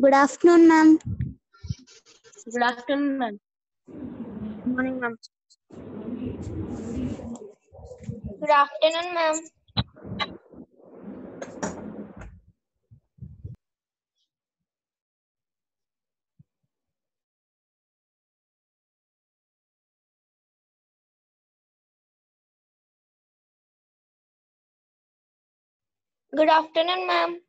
Good afternoon, ma'am. Good afternoon, ma'am. Good morning, ma'am. Good afternoon, ma'am. Good afternoon, ma'am.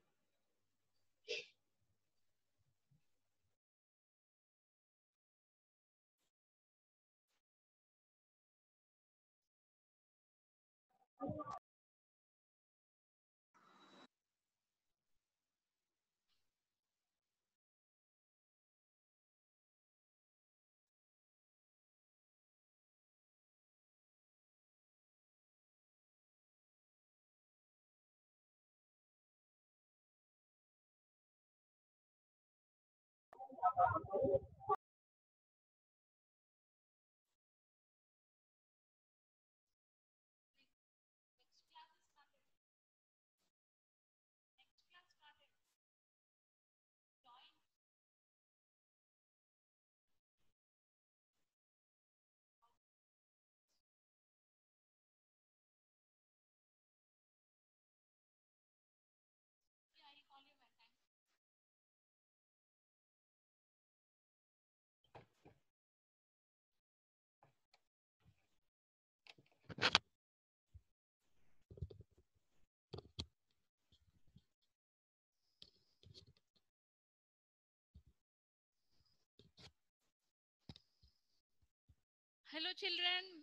Hello children,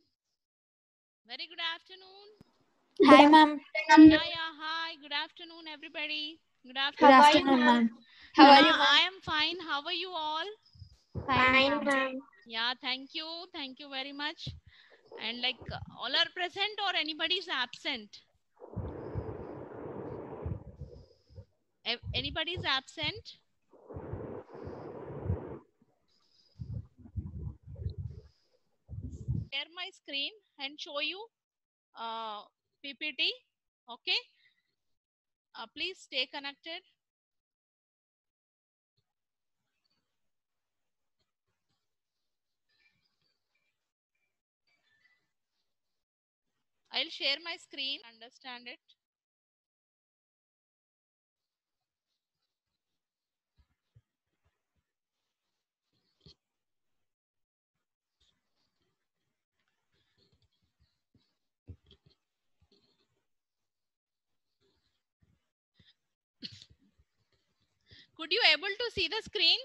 very good afternoon. Hi, ma'am. Yeah, hi, good afternoon everybody. Good Good afternoon. afternoon, ma'am. How are Yeah, you, I am fine. How are you all? Fine, ma'am. Yeah, thank you very much. And like all are present or anybody is absent? Anybody is absent? Share my screen and show you PPT. Okay, please stay connected. I'll share my screen. Understand it. Could you able to see the screen?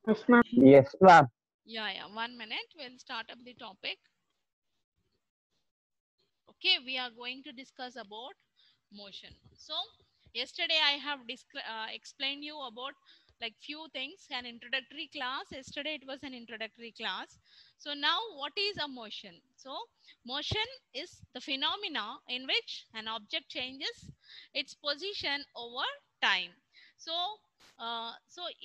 Yes, ma'am. Yes, ma'am. Yeah. 1 minute. We'll start up the topic. Okay, we are going to discuss about motion. So yesterday I have explained you about like few things, an introductory class. Yesterday it was an introductory class. So now what is a motion? So motion is the phenomena in which an object changes its position over time. So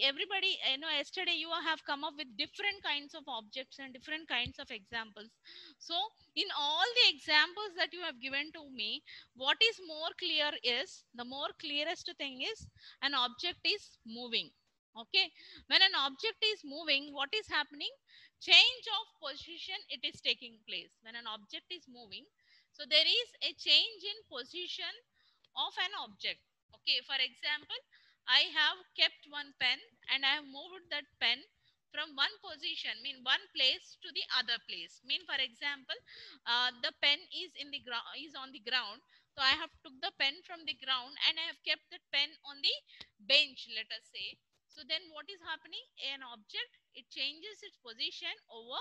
everybody, yesterday you have come up with different kinds of objects and different kinds of examples. So in all the examples that you have given to me, what is more clear is, the more clearest thing is, an object is moving. Okay, when an object is moving, what is happening? Change of position, it is taking place when an object is moving. So there is a change in position of an object. Okay, for example, I have kept one pen and I have moved that pen from one position, mean one place to the other place. Mean, for example, the pen is in the ground, is on the ground. So I have took the pen from the ground and I have kept the pen on the bench, let us say. So then what is happening? An object, it changes its position over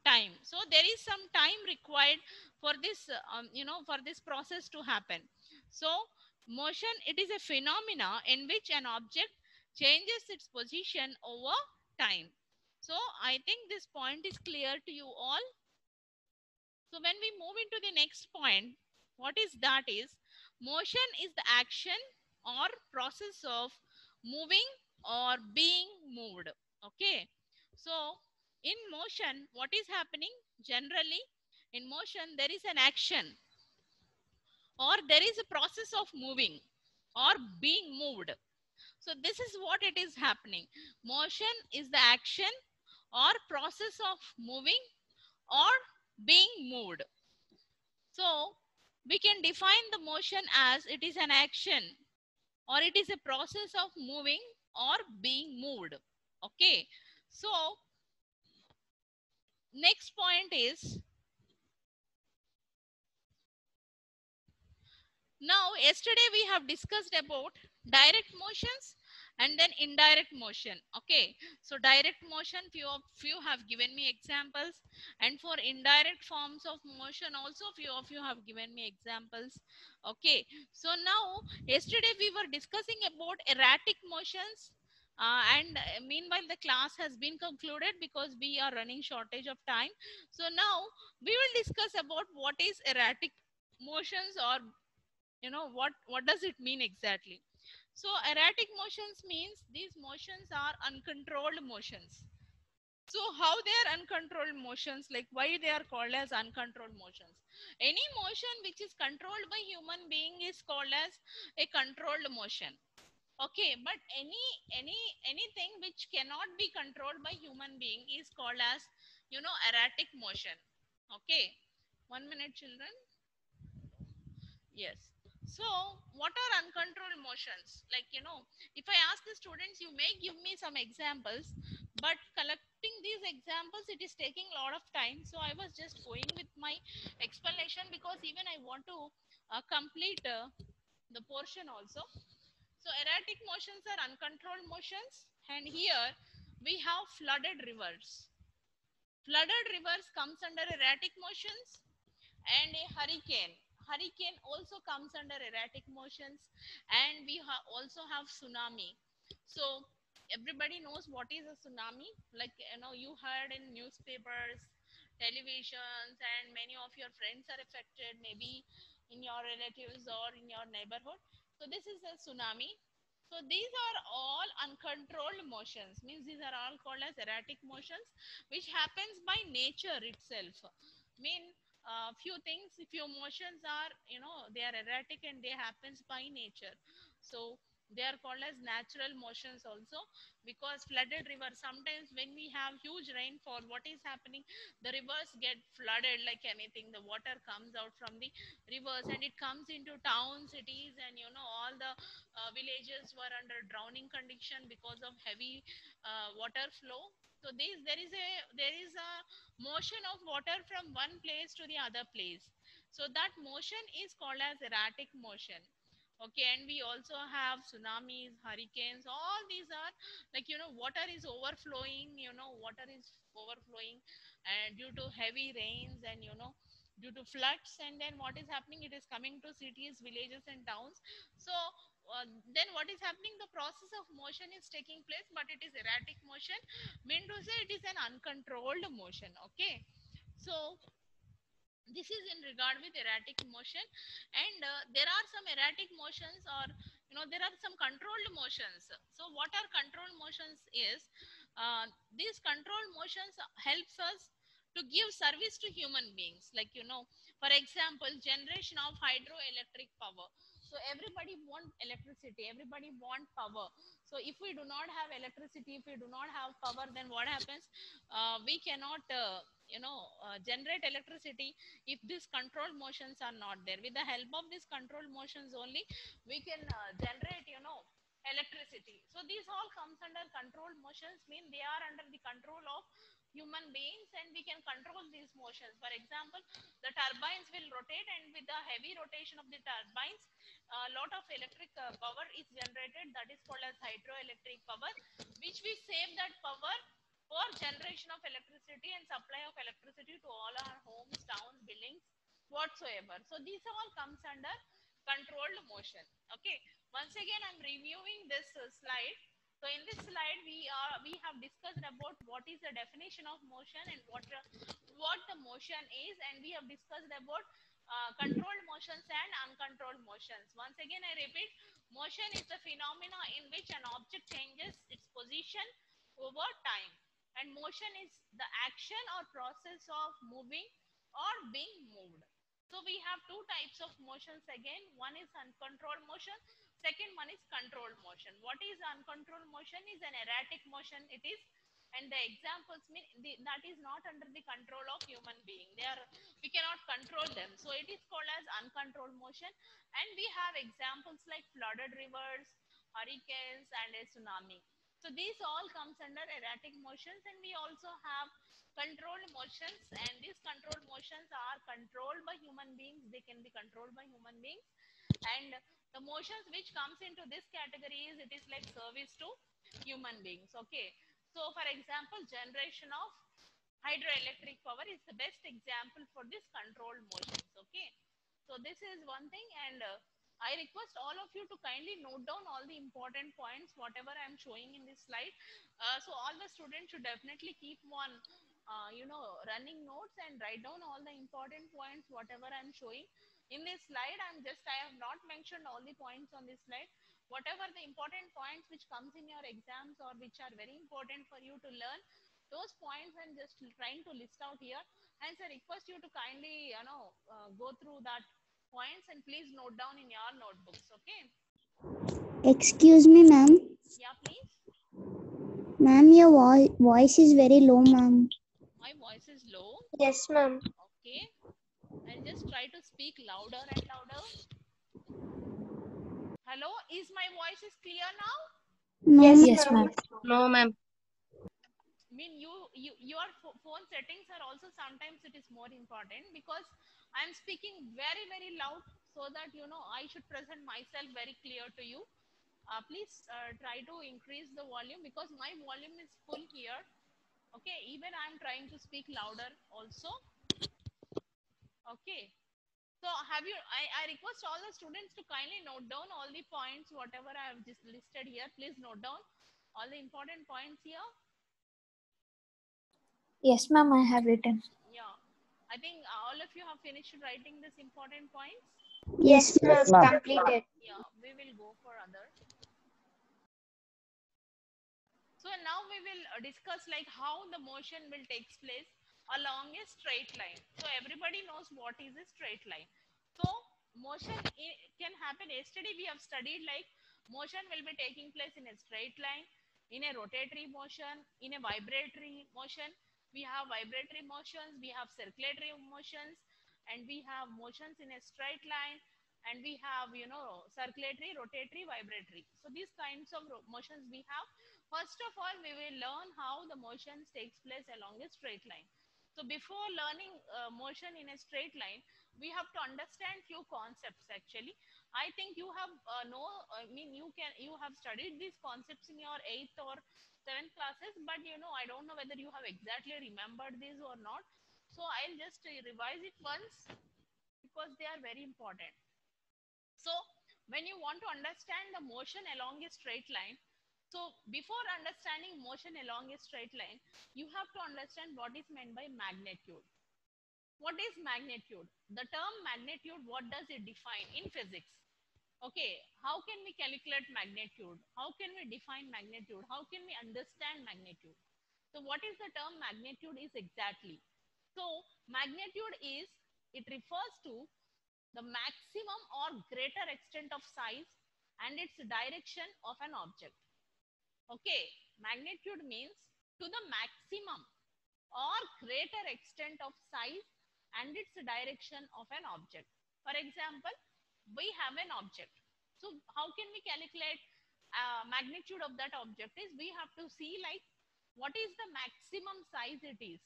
time. So there is some time required for this, for this process to happen. So motion, it is a phenomena in which an object changes its position over time. So I think this point is clear to you all. So when we move into the next point, what is that is, motion is the action or process of moving or being moved. Okay. So in motion, what is happening? Generally, in motion, there is an action or there is a process of moving or being moved. So this is what it is happening. Motion is the action or process of moving or being moved. So we can define the motion as it is an action or it is a process of moving or being moved. Okay. So next point is, now yesterday we have discussed about direct motions and then indirect motion. Okay, so direct motion, few of you have given me examples, and for indirect forms of motion also few of you have given me examples. Okay, so now yesterday we were discussing about erratic motions, and meanwhile the class has been concluded because we are running shortage of time. So now we will discuss about what is erratic motions, or what does it mean exactly. So erratic motions means these motions are uncontrolled motions. So how they are uncontrolled motions, like why they are called as uncontrolled motions? Any motion which is controlled by human being is called as a controlled motion. Okay, but anything which cannot be controlled by human being is called as erratic motion. Okay, 1 minute children. Yes. So, what are uncontrolled motions? Like, if I ask the students, you may give me some examples, but collecting these examples, it is taking a lot of time. So, I was just going with my explanation because even I want to complete the portion also. So, erratic motions are uncontrolled motions, and here we have flooded rivers. Flooded rivers comes under erratic motions, and a hurricane also comes under erratic motions, and we also have tsunami. So everybody knows what is a tsunami, like you heard in newspapers, televisions, and many of your friends are affected, maybe in your relatives or in your neighborhood. So this is a tsunami. So these are all uncontrolled motions, means these are all called as erratic motions, which happens by nature itself. Mean few things, few motions are, they are erratic and they happens by nature. So they are called as natural motions also, because flooded rivers, sometimes when we have huge rainfall, what is happening, the rivers get flooded like anything. The water comes out from the rivers and it comes into towns, cities, and all the villages were under drowning condition because of heavy water flow. So there is a motion of water from one place to the other place. So that motion is called as erratic motion. Okay, and we also have tsunamis, hurricanes. All these are like, water is overflowing, water is overflowing, and due to heavy rains, and due to floods, and then what is happening, it is coming to cities, villages, and towns. So then what is happening, the process of motion is taking place, but it is erratic motion, mean to say it is an uncontrolled motion. Okay, so this is in regard with erratic motion. And there are some erratic motions, or there are some controlled motions. So what are controlled motions is, these controlled motions helps us to give service to human beings, like for example, generation of hydroelectric power. So everybody want electricity, everybody want power. So if we do not have electricity, if we do not have power, then what happens, we cannot generate electricity if these control motions are not there. With the help of these control motions only, we can generate electricity. So these all comes under control motions, mean they are under the control of human beings, and we can control these motions. For example, the turbines will rotate, and with the heavy rotation of the turbines, a lot of electric power is generated, that is called as hydroelectric power, which we save that power for generation of electricity and supply of electricity to all our homes, towns, buildings, whatsoever. So these all comes under controlled motion. Okay, once again I'm reviewing this slide. So in this slide we have discussed about what is the definition of motion and what the motion is, and we have discussed about controlled motions and uncontrolled motions. Once again I repeat, motion is the phenomena in which an object changes its position over time, and motion is the action or process of moving or being moved. So we have two types of motions again. One is uncontrolled motion. Second one is controlled motion. What is uncontrolled motion? Is an erratic motion. It is, and the examples mean that is not under the control of human being. We cannot control them. So it is called as uncontrolled motion. And we have examples like flooded rivers, hurricanes, and a tsunami. So these all comes under erratic motions, and we also have controlled motions, and these controlled motions are controlled by human beings. They can be controlled by human beings, and the motions which comes into this category is, it is like service to human beings. Okay, so for example, generation of hydroelectric power is the best example for this controlled motions. Okay, so this is one thing, and I request all of you to kindly note down all the important points whatever I am showing in this slide. So all the students should definitely keep one running notes and write down all the important points whatever I'm showing in this slide. I have not mentioned all the points on this slide. Whatever the important points which comes in your exams or which are very important for you to learn, those points I'm just trying to list out here. Hence I request you to kindly go through that points and please note down in your notebooks. Okay, Excuse me, ma'am. yeah, please. Ma'am, your voice is very low, ma'am. My voice is low. Yes, ma'am. Okay, I'll just try to speak louder and louder. Hello, is my voice is clear now? No, Yes, ma'am. No, ma'am. I mean, your phone settings are also sometimes it is more important, because I'm speaking very very loud, so that I should present myself very clear to you. Please try to increase the volume, because my volume is full here. Okay, even I'm trying to speak louder also. Okay, so I request all the students to kindly note down all the points whatever I have just listed here. Please note down all the important points here. Yes, ma'am, I have written. Yeah, I think all of you have finished writing these important points. Yes, ma'am. Completed. Yeah, we will go for other. So now we will discuss like how the motion will take place along a straight line. So everybody knows what is a straight line. So motion can happen. Yesterday we have studied like motion will be taking place in a straight line, in a rotatory motion, in a vibratory motion. We have vibratory motions, we have circulatory motions, and we have motions in a straight line, and we have circulatory, rotatory, vibratory. So these kinds of motions we have. First of all, we will learn how the motions takes place along a straight line. So before learning motion in a straight line, we have to understand few concepts. Actually, I think you have you have studied these concepts in your 8th or 7th classes, but I don't know whether you have exactly remembered these or not. So I'll just revise it once, because they are very important. So when you want to understand the motion along a straight line, so before understanding motion along a straight line, you have to understand what is meant by magnitude. What is magnitude? The term magnitude, what does it define in physics? Okay, how can we calculate magnitude? How can we define magnitude? How can we understand magnitude? So what is the term magnitude is exactly? So magnitude is, it refers to the maximum or greater extent of size and its direction of an object. Okay, magnitude means to the maximum or greater extent of size and its direction of an object. For example, we have an object. So how can we calculate magnitude of that object? Is we have to see like what is the maximum size it is.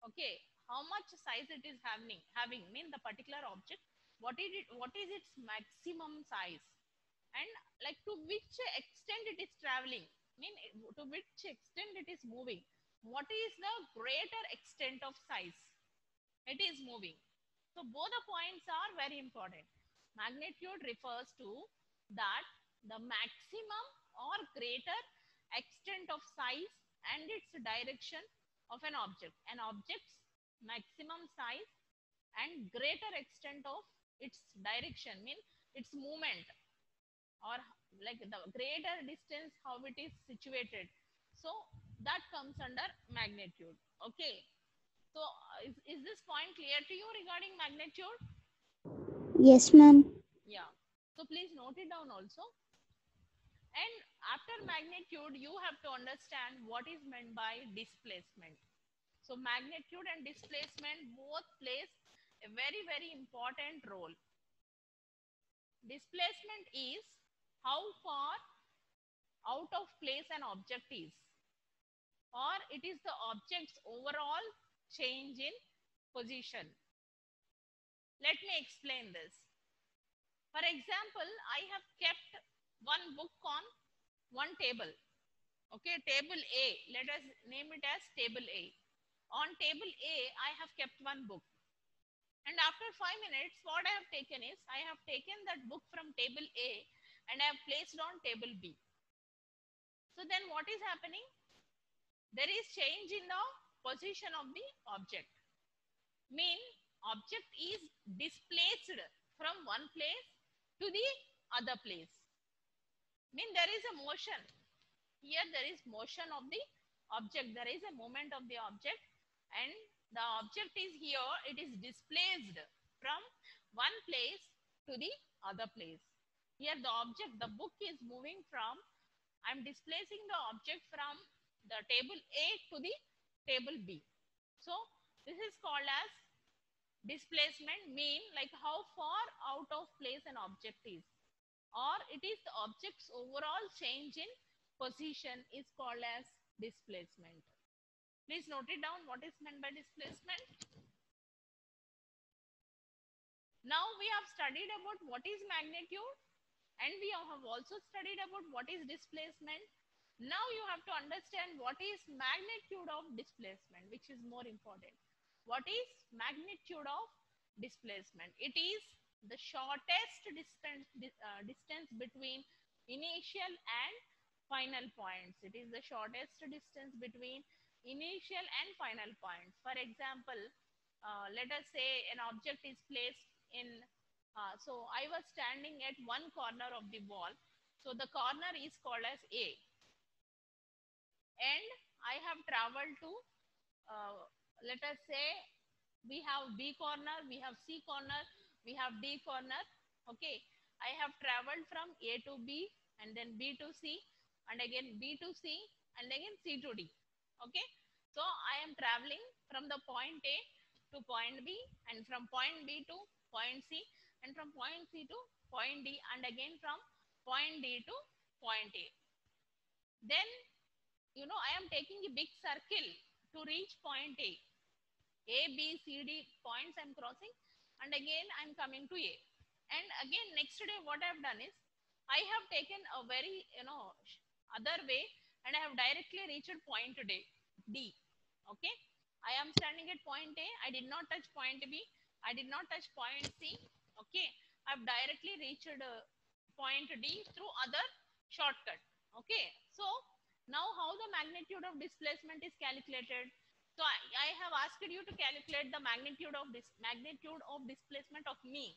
Okay, how much size it is having mean the particular object, what is its maximum size, and like to which extent it is traveling, mean to which extent it is moving, what is the greater extent of size it is moving. So both the points are very important. Magnitude refers to that the maximum or greater extent of size and its direction of an object. An object's maximum size and greater extent of its direction mean its movement, or like the greater distance how it is situated. So that comes under magnitude. Okay, So is this point clear to you regarding magnitude? Yes, ma'am. Yeah. So please note it down also. And after magnitude, you have to understand what is meant by displacement. So magnitude and displacement both plays a very, very important role. Displacement is how far out of place an object is, or it is the object's overall change in position. Let me explain this. For example, I have kept one book on one table. Okay, table A, let us name it as table A. On table A, I have kept one book. And after 5 minutes, what I have taken is, I have taken that book from table A and I have placed on table B. So then what is happening? There is change in the position of the object. Mean object is displaced from one place to the other place. Mean there is a motion. Here there is motion of the object. There is a movement of the object, and the object is here. It is displaced from one place to the other place. Here the object, the book is moving from, I am displacing the object from the table A to the table B. So this is called as displacement, mean like how far out of place an object is, or it is the object's overall change in position is called as displacement. Please note it down what is meant by displacement. Now we have studied about what is magnitude, and we have also studied about what is displacement. Now you have to understand what is magnitude of displacement, which is more important. What is magnitude of displacement? It is the shortest distance between initial and final points. It is the shortest distance between initial and final points. For example, let us say an object is placed in, so I was standing at one corner of the wall. So the corner is called as A. And I have traveled to, let us say, we have B corner, we have C corner, we have D corner. Okay, I have traveled from A to B, and then B to C, and again B to C, and again C to D. Okay, so I am traveling from the point A to point B, and from point B to point C, and from point C to point D, and again from point D to point A. Then, you know, I am taking a big circle to reach point A. A, B, C, D points I am crossing, and again I am coming to A. And again next day what I have done is, I have taken a very, other way, and I have directly reached point D. Okay, I am standing at point A, I did not touch point B, I did not touch point C. Okay, I have directly reached point D through other shortcut. Okay, so now how the magnitude of displacement is calculated? So I have asked you to calculate the magnitude of displacement of me.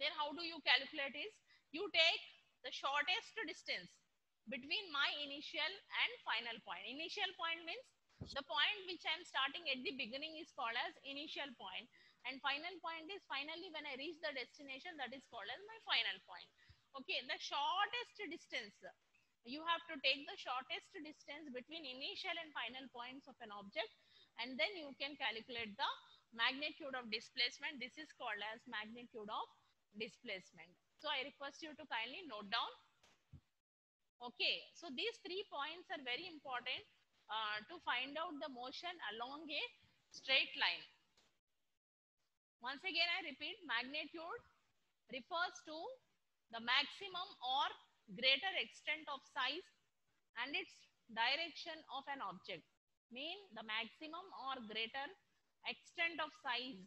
Then how do you calculate is, you take the shortest distance between my initial and final point. Initial point means the point which I am starting at the beginning is called as initial point, and final point is finally when I reach the destination, that is called as my final point. Okay, the shortest distance, you have to take the shortest distance between initial and final points of an object, and then you can calculate the magnitude of displacement. This is called as magnitude of displacement. So I request you to kindly note down. Okay, so these 3 points are very important to find out the motion along a straight line. Once again I repeat, magnitude refers to the maximum or greater extent of size and its direction of an object. Mean the maximum or greater extent of size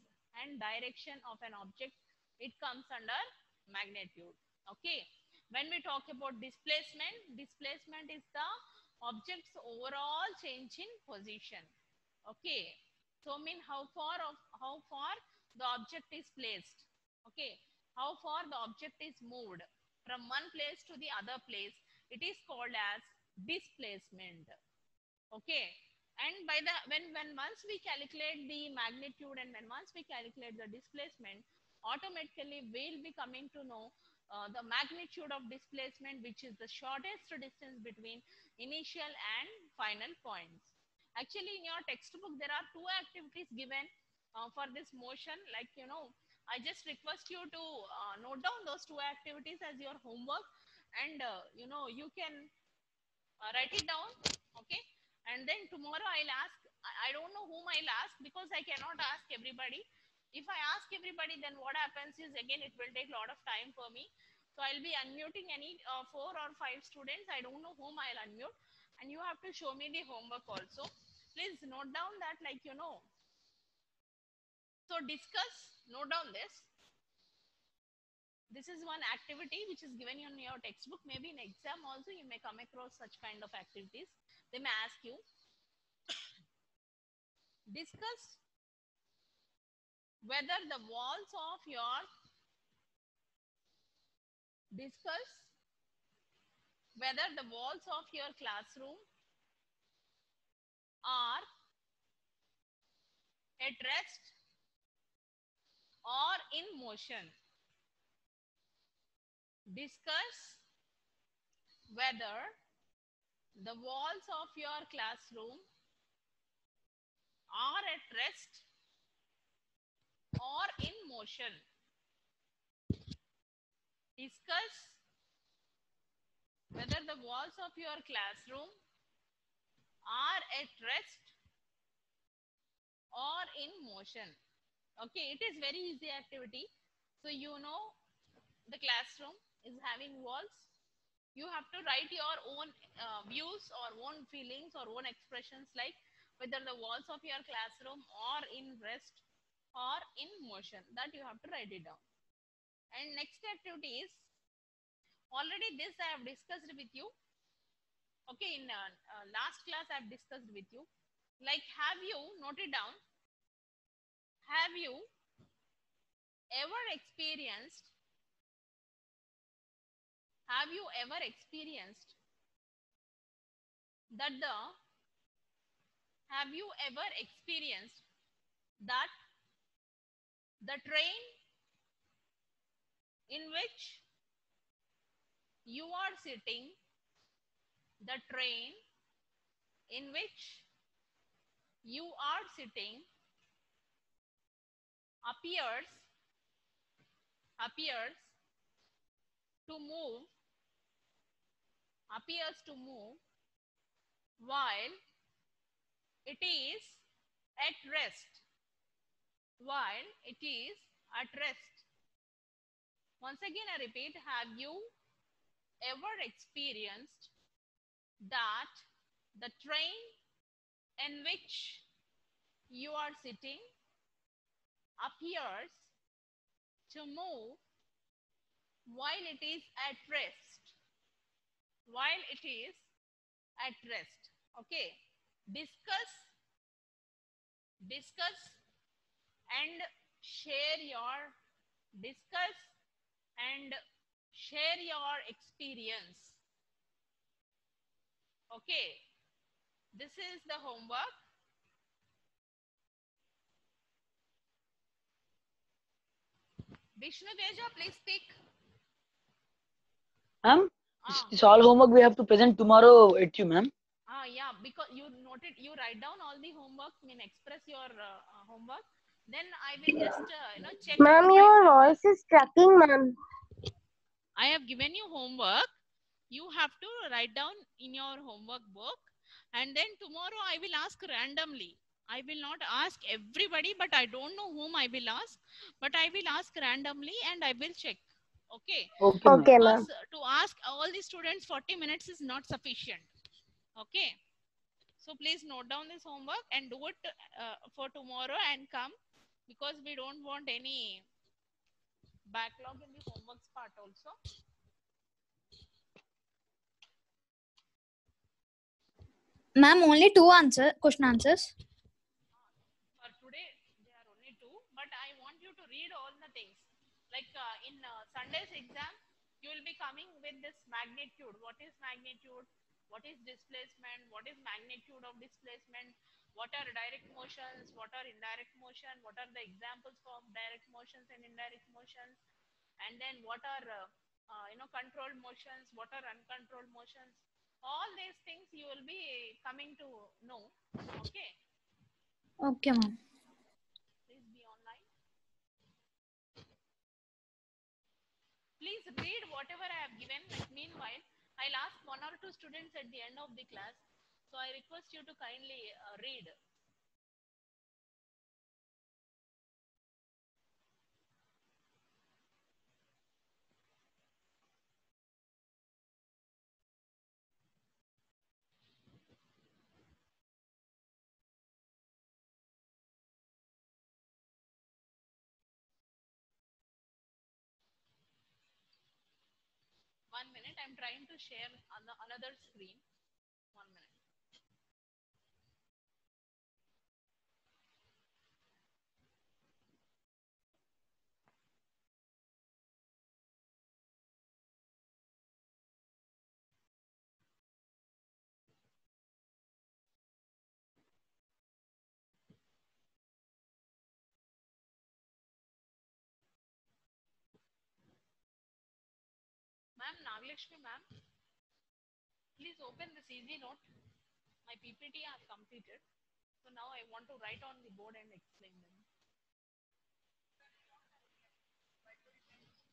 and direction of an object, it comes under magnitude. Okay, when we talk about displacement, displacement is the object's overall change in position. Okay, so mean how far the object is placed. Okay, how far the object is moved from one place to the other place, it is called as displacement. Okay, And by the when once we calculate the magnitude and when once we calculate the displacement, automatically we'll be coming to know the magnitude of displacement, which is the shortest distance between initial and final points. Actually, in your textbook, there are two activities given for this motion. Like, I just request you to note down those two activities as your homework, and you can write it down. Okay, and then tomorrow I'll ask. I don't know whom I'll ask because I cannot ask everybody. If I ask everybody, then what happens is again it will take a lot of time for me. So I'll be unmuting any 4 or 5 students. I don't know whom I'll unmute, and you have to show me the homework also. Please note down that, So discuss. Note down this. This is one activity which is given in your textbook. Maybe in exam also you may come across such kind of activities. They may ask you, discuss whether the walls of your classroom are at rest or in motion. Discuss whether the walls of your classroom are at rest or in motion. Discuss whether the walls of your classroom are at rest or in motion. Okay, it is very easy activity. So the classroom is having walls. You have to write your own views or own feelings or own expressions, like whether the walls of your classroom are in rest or in motion. That you have to write it down. And next activity is, already this I have discussed with you. Okay, in last class I have discussed with you. Like, have you noted down? Have you ever experienced? Have you ever experienced that have you ever experienced that the train in which you are sitting, the train in which you are sitting appears to move while it is at rest. Once again I repeat, have you ever experienced that the train in which you are sitting appears to move while it is at rest? Okay, discuss and share your experience. Okay, this is the homework. Vishnu Teja, please speak. Ma'am, this all homework we have to present tomorrow at you, ma'am. Yeah, because you write down all the homework, express your homework. Then I will just check. Ma'am, your voice is tracking, ma'am. I have given you homework. You have to write down in your homework book, and then tomorrow I will ask randomly. I will not ask everybody, but I don't know whom I will ask. But I will ask randomly and I will check. Okay. Okay, ma'am. To ask all the students 40 minutes is not sufficient. Okay. So please note down this homework and do it for tomorrow and come, because we don't want any backlog in the homeworks part also. Ma'am, only two question answers. For today, there are only two, but I want you to read all the things. Like in Sunday's exam, you will be coming with this magnitude. What is magnitude? What is displacement? What is magnitude of displacement? What are direct motions? What are indirect motion? What are the examples of direct motions and indirect motions? And then what are controlled motions? What are uncontrolled motions? All these things you will be coming to know. Okay. Okay, ma'am. Please be online. Please read whatever I have given. Like meanwhile, I'll ask one or two students at the end of the class. So I request you to kindly read. One minute, I'm trying to share on the another screen. 1 minute. Ma'am, Naglakshmi ma'am, please open this easy note. My PPT I have completed. So now I want to write on the board and explain them.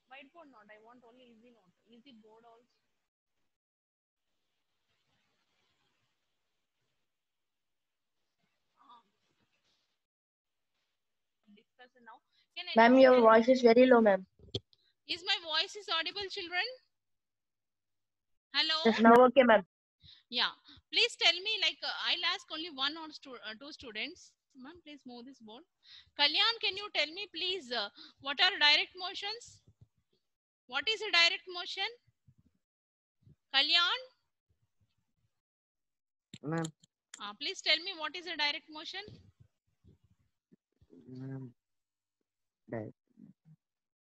Whiteboard not, I want only easy note. Easy board also. Discuss it now. Ma'am, your voice is very low, ma'am. Is my voice is audible, children? Hello? Yes, now okay, ma'am. Yeah. Please tell me, like, I'll ask only one or two students. Ma'am, please move this board. Kalyan, can you tell me, please, what are direct motions? What is a direct motion? Kalyan? Ma'am. Please tell me what is a direct motion? Ma'am. Direct